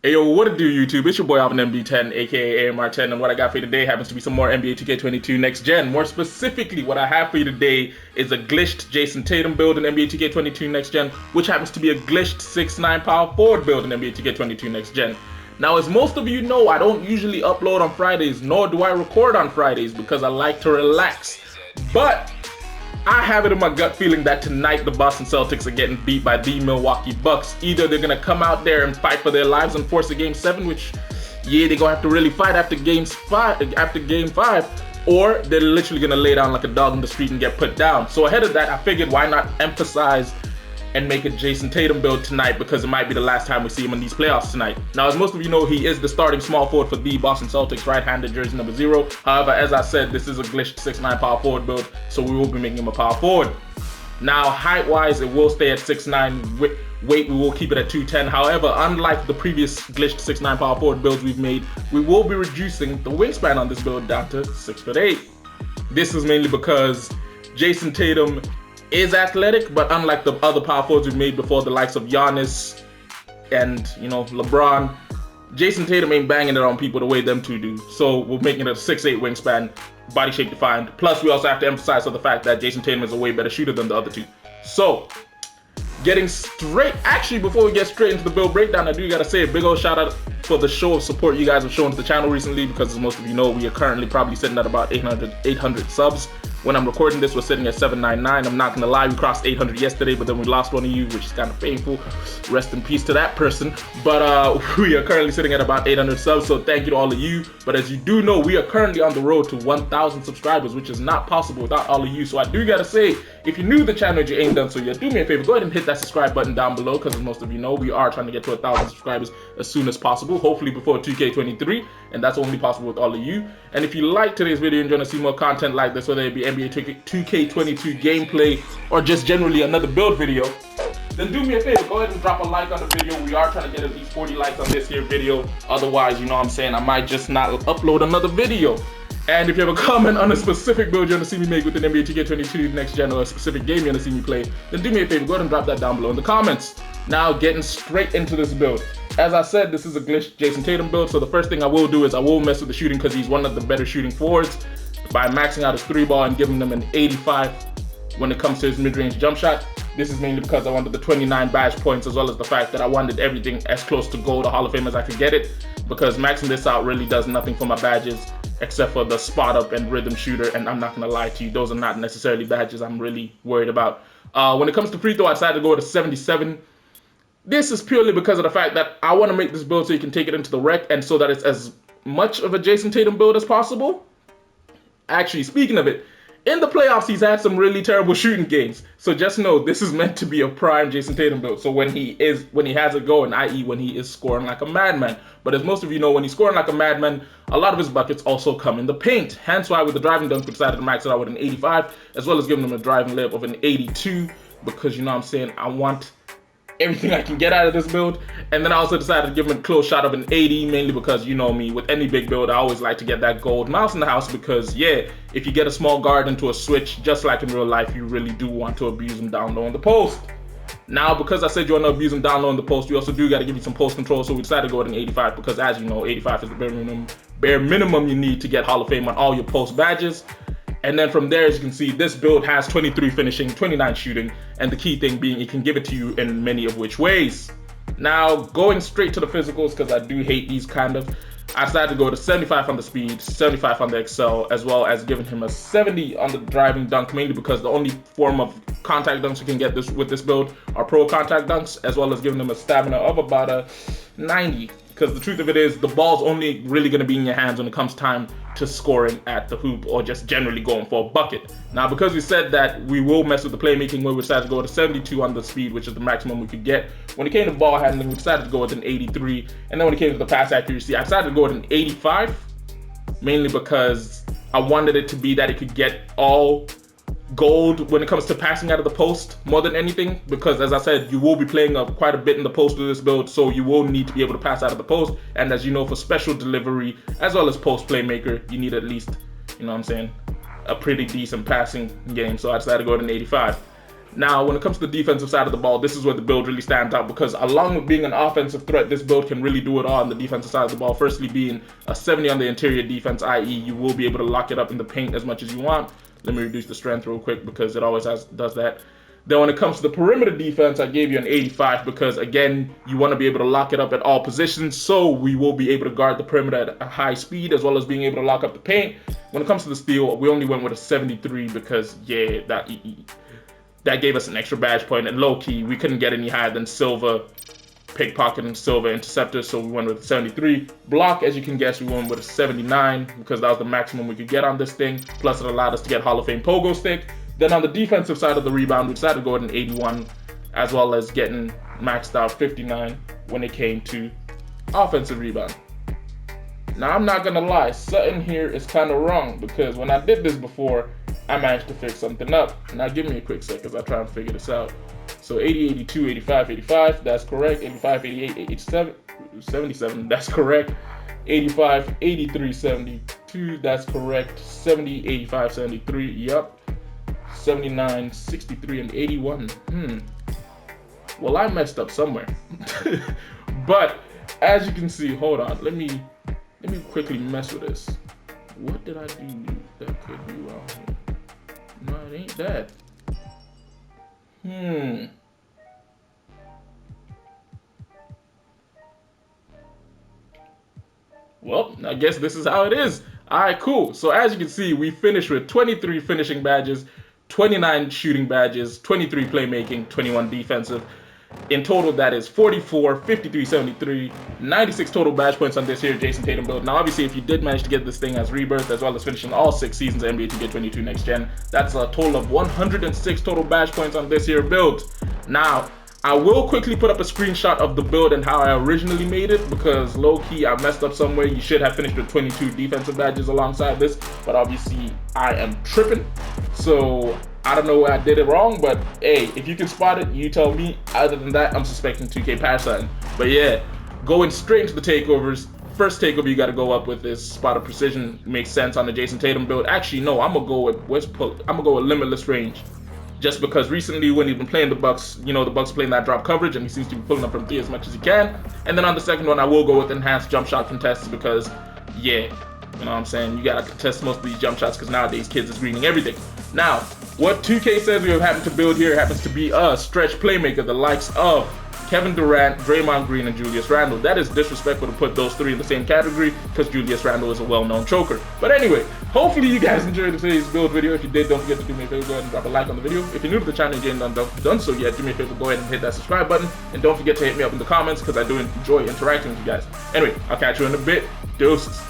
Hey yo, what it do YouTube? It's your boy Alvin MB10, aka AMR10, and what I got for you today happens to be some more NBA 2K22 Next Gen. More specifically, what I have for you today is a glitched Jayson Tatum build in NBA 2K22 Next Gen, which happens to be a glitched 6'9" power forward build in NBA 2K22 Next Gen. Now, as most of you know, I don't usually upload on Fridays, nor do I record on Fridays because I like to relax. But I have it in my gut feeling that tonight the Boston Celtics are getting beat by the Milwaukee Bucks. Either they're gonna come out there and fight for their lives and force a game 7, which, yeah, they're gonna have to really fight after game 5, or they're literally gonna lay down like a dog in the street and get put down. So ahead of that, I figured why not emphasize and make a Jayson Tatum build tonight, because it might be the last time we see him in these playoffs tonight. Now, as most of you know, he is the starting small forward for the Boston Celtics, right-handed jersey number 0. However, as I said, this is a glitched 6'9" power forward build, so we will be making him a power forward. Now, height-wise, it will stay at 6'9". Weight, we will keep it at 210. However, unlike the previous glitched 6'9" power forward builds we've made, we will be reducing the wingspan on this build down to 6'8". This is mainly because Jayson Tatum is athletic, but unlike the other power forwards we've made before, the likes of Giannis and, you know, LeBron, Jayson Tatum ain't banging it on people the way them two do. So we're making it a 6'8" wingspan, body shape defined. Plus, we also have to emphasize the fact that Jayson Tatum is a way better shooter than the other two. So, actually, before we get straight into the build breakdown, I do gotta say a big old shout out for the show of support you guys have shown to the channel recently, because as most of you know, we are currently probably sitting at about 800 subs. When I'm recording this, we're sitting at 799. I'm not gonna lie, we crossed 800 yesterday, but then we lost one of you, which is kind of painful. Rest in peace to that person. But we are currently sitting at about 800 subs, so thank you to all of you. But as you do know, we are currently on the road to 1,000 subscribers, which is not possible without all of you. So I do gotta say, if you're new to the channel and you ain't done so yet, do me a favor, go ahead and hit that subscribe button down below, because as most of you know, we are trying to get to 1,000 subscribers as soon as possible, hopefully before 2K23, and that's only possible with all of you. And if you like today's video and you want to see more content like this, whether it be NBA 2K22 gameplay or just generally another build video, then do me a favor, go ahead and drop a like on the video. We are trying to get at least 40 likes on this here video. Otherwise, you know what I'm saying, I might just not upload another video. And if you have a comment on a specific build you want to see me make within NBA 2K22 Next Gen, or a specific game you want to see me play, then do me a favor, go ahead and drop that down below in the comments. Now, getting straight into this build. As I said, this is a glitched Jayson Tatum build, so the first thing I will do is I will mess with the shooting, because he's one of the better shooting forwards, by maxing out his 3-ball and giving him an 85 when it comes to his mid-range jump shot. This is mainly because I wanted the 29 badge points, as well as the fact that I wanted everything as close to gold or Hall of Fame as I could get it, because maxing this out really does nothing for my badges except for the spot up and rhythm shooter, and I'm not gonna lie to you, those are not necessarily badges I'm really worried about. When it comes to free throw, I decided to go with a 77. This is purely because of the fact that I want to make this build so you can take it into the rec, and so that it's as much of a Jayson Tatum build as possible. Actually, speaking of it, in the playoffs, he's had some really terrible shooting games. So just know, this is meant to be a prime Jayson Tatum build. So when he has it going, i.e. when he is scoring like a madman. But as most of you know, when he's scoring like a madman, a lot of his buckets also come in the paint. Hence why with the driving dunk, we decided to max it out with an 85, as well as giving him a driving layup of an 82, because you know what I'm saying, I want everything I can get out of this build. And then I also decided to give him a close shot of an 80, mainly because, you know me, with any big build, I always like to get that gold mouse in the house, because yeah, if you get a small guard into a switch, just like in real life, you really do want to abuse him down low in the post. Now, because I said you want to abuse him down low in the post, you also do got to give you some post control, so we decided to go with an 85, because as you know, 85 is the bare minimum you need to get Hall of Fame on all your post badges. And then from there, as you can see, this build has 23 finishing, 29 shooting, and the key thing being it can give it to you in many of which ways. Now, going straight to the physicals, because I do hate these kind of, I decided to go to 75 on the speed, 75 on the excel, as well as giving him a 70 on the driving dunk, mainly because the only form of contact dunks you can get with this build are pro contact dunks, as well as giving him a stamina of about a 90. Because the truth of it is, the ball's only really going to be in your hands when it comes time to scoring at the hoop, or just generally going for a bucket. Now, because we said that we will mess with the playmaking, we decided to go to 72 on the speed, which is the maximum we could get. When it came to ball handling, we decided to go with an 83. And then when it came to the pass accuracy, I decided to go with an 85, mainly because I wanted it to be that it could get all gold when it comes to passing out of the post more than anything, because as I said, you will be playing quite a bit in the post with this build, so you will need to be able to pass out of the post. And as you know, for special delivery as well as post playmaker, you need at least, you know what I'm saying, a pretty decent passing game. So I decided to go to an 85. Now, when it comes to the defensive side of the ball, this is where the build really stands out, because along with being an offensive threat, this build can really do it all on the defensive side of the ball. Firstly, being a 70 on the interior defense, i.e. you will be able to lock it up in the paint as much as you want. Let me reduce the strength real quick because it always does that. Then when it comes to the perimeter defense, I gave you an 85 because, again, you want to be able to lock it up at all positions, so we will be able to guard the perimeter at a high speed as well as being able to lock up the paint. When it comes to the steal, we only went with a 73 because, yeah, that gave us an extra badge point, and low-key, we couldn't get any higher than Silver Pickpocket and Silver Interceptor, so we went with a 73. Block, as you can guess, we went with a 79 because that was the maximum we could get on this thing, plus it allowed us to get Hall of Fame Pogo Stick. Then on the defensive side of the rebound, we decided to go with an 81, as well as getting maxed out 59 when it came to offensive rebound. Now, I'm not gonna lie, something here is kind of wrong, because when I did this before, I managed to fix something up. Now, give me a quick sec as I try and figure this out. So 80, 82, 85, 85, that's correct. 85, 88, 87, 77, that's correct. 85, 83, 72, that's correct. 70, 85, 73, yep. 79, 63, and 81. Well, I messed up somewhere. But as you can see, hold on, let me quickly mess with this. What did I do that could be wrong here? No, it ain't that. Well, I guess this is how it is. All right, cool. So as you can see, we finished with 23 finishing badges, 29 shooting badges, 23 playmaking, 21 defensive. In total, that is 44, 53, 73, 96 total badge points on this here Jayson Tatum build. Now, obviously, if you did manage to get this thing as Rebirth, as well as finishing all 6 seasons of NBA 2K22 Next Gen, that's a total of 106 total badge points on this here build. Now, I will quickly put up a screenshot of the build and how I originally made it, because low-key I messed up somewhere. You should have finished with 22 defensive badges alongside this, but obviously I am tripping. So I don't know where I did it wrong, but hey, if you can spot it, you tell me. Other than that, I'm suspecting 2K patch something. But yeah, going straight into the takeovers. First takeover you got to go up with is Spot of Precision. Makes sense on the Jayson Tatum build. Actually, no, I'm gonna go with Limitless Range. Just because recently when he's been playing the Bucks, you know, the Bucks playing that drop coverage, and he seems to be pulling up from 3 as much as he can. And then on the second one, I will go with Enhanced Jump Shot Contests because, yeah, you know what I'm saying? You gotta contest most of these jump shots because nowadays kids is greening everything. Now, what 2K says we have happened to build here happens to be a stretch playmaker, the likes of Kevin Durant, Draymond Green, and Julius Randle. That is disrespectful to put those 3 in the same category because Julius Randle is a well-known choker. But anyway, hopefully you guys enjoyed today's build video. If you did, don't forget to do me a favor, go ahead and drop a like on the video. If you're new to the channel and you haven't done so yet, do me a favor, go ahead and hit that subscribe button. And don't forget to hit me up in the comments because I do enjoy interacting with you guys. Anyway, I'll catch you in a bit. Deuces.